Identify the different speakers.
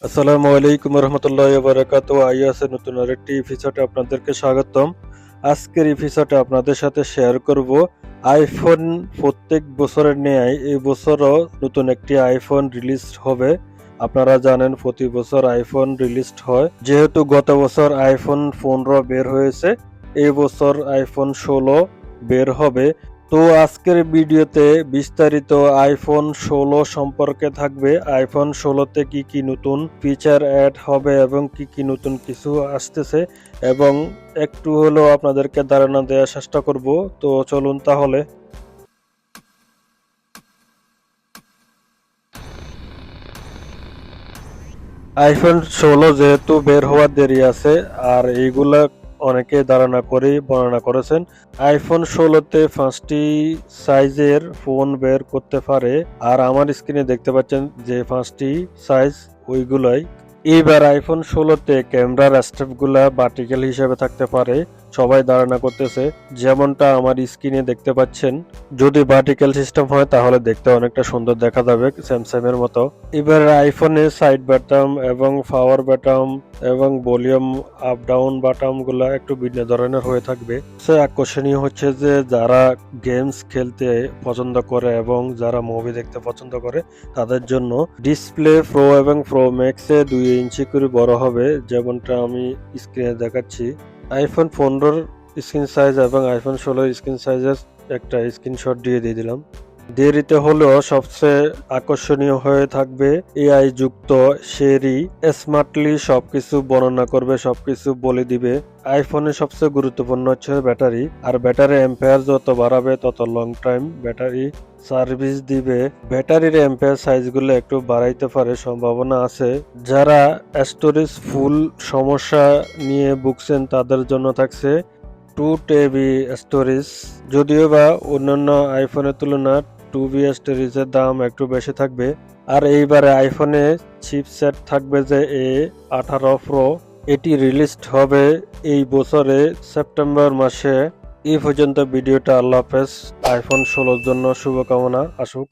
Speaker 1: আসসালামু আলাইকুম রহমতুল্লাহ বারাকাতু। আইএসএ নতুন আরেকটি এপিসোডে আপনাদেরকে স্বাগতম। আজকের এপিসোডে আপনাদের সাথে শেয়ার করব আইফোন। প্রত্যেক বছরের ন্যায় এই বছরও নতুন একটি আইফোন রিলিজ হবে। আপনারা জানেন প্রতি বছর আইফোন রিলিজ হয়। যেহেতু গত বছর আইফোন 15 বের হয়েছে, এই বছর আইফোন 16 বের হবে। তো আজকের ভিডিওতে বিস্তারিত আইফোন 16 সম্পর্কে থাকবে। আইফোন 16তে কি কি নতুন ফিচার অ্যাড হবে এবং কি কি নতুন কিছু আসতেছে, এবং একটু হলেও আপনাদেরকে ধারণা দেওয়ার চেষ্টা করব। তো চলুন তাহলে। আইফোন 16 যেহেতু বের হওয়ার দেরি আছে, আর এইগুলা অনেকে ধারণা করে বর্ণনা করেছেন। আইফোন 16তে 5টি সাইজের ফোন বের করতে পারে, আর আমার স্ক্রিনে দেখতে পাচ্ছেন যে 5টি সাইজ ওইগুলাই। এইবার আইফোন 16তে ক্যামেরার স্টেপগুলা ভার্টিক্যাল হিসেবে থাকতে পারে, সবাই ধারণা করতেছে। যেমনটা আমার স্ক্রিনে দেখতে পাচ্ছেন, যদি ভার্টিক্যাল সিস্টেম হয় তাহলে দেখতে অনেকটা সুন্দর দেখা যাবে স্যামসাং এর মতো। এবার আইফোনে সাইড বাটন এবং পাওয়ার বাটন এবং ভলিউম আপ ডাউন বাটন গুলা একটু ভিন্ন ধরনের হয়ে থাকবে। সে আকর্ষণীয় হচ্ছে যে যারা গেমস খেলতে পছন্দ করে এবং যারা মুভি দেখতে পছন্দ করে তাদের জন্য ডিসপ্লে প্রো এবং প্রো ম্যাক্সে 2 ইঞ্চি করে বড় হবে, যেমনটা আমি স্ক্রিনে দেখাচ্ছি। আইফোন 15 স্ক্রিন সাইজ এবং আইফোন 16 স্ক্রিন সাইজের একটা স্ক্রিনশট দিয়ে দিলাম। দেরিতে হলেও সবচেয়ে আকর্ষণীয় হয়ে থাকবে এআই যুক্ত শেরি। স্মার্টলি সবকিছু বর্ণনা করবে, সবকিছু বলে দিবে। আইফোনের সবচেয়ে গুরুত্বপূর্ণ হচ্ছে ব্যাটারি, আর ব্যাটারি এম্পায়ার যত বাড়াবে তত লং টাইম ব্যাটারি সার্ভিস দিবে। ব্যাটারির এম্পায়ার সাইজগুলো একটু বাড়াইতে পারে, সম্ভাবনা আছে। যারা স্টোরেজ ফুল সমস্যা নিয়ে ভুগছেন তাদের জন্য থাকছে 2 TB স্টোরেজ। যদিও বা অন্যান্য আইফোনের তুলনায় 2B স্টোরেজের দাম একটু বেশি থাকবে। আর এইবারে আইফোনে চিপসেট থাকবে যে A18 প্রো, এটি রিলিজ হবে এই বছরে সেপ্টেম্বর মাসে। এই পর্যন্ত ভিডিওটা। আল্লাহ হাফেজ। আইফোন 16 জন্য শুভকামনা আসুক।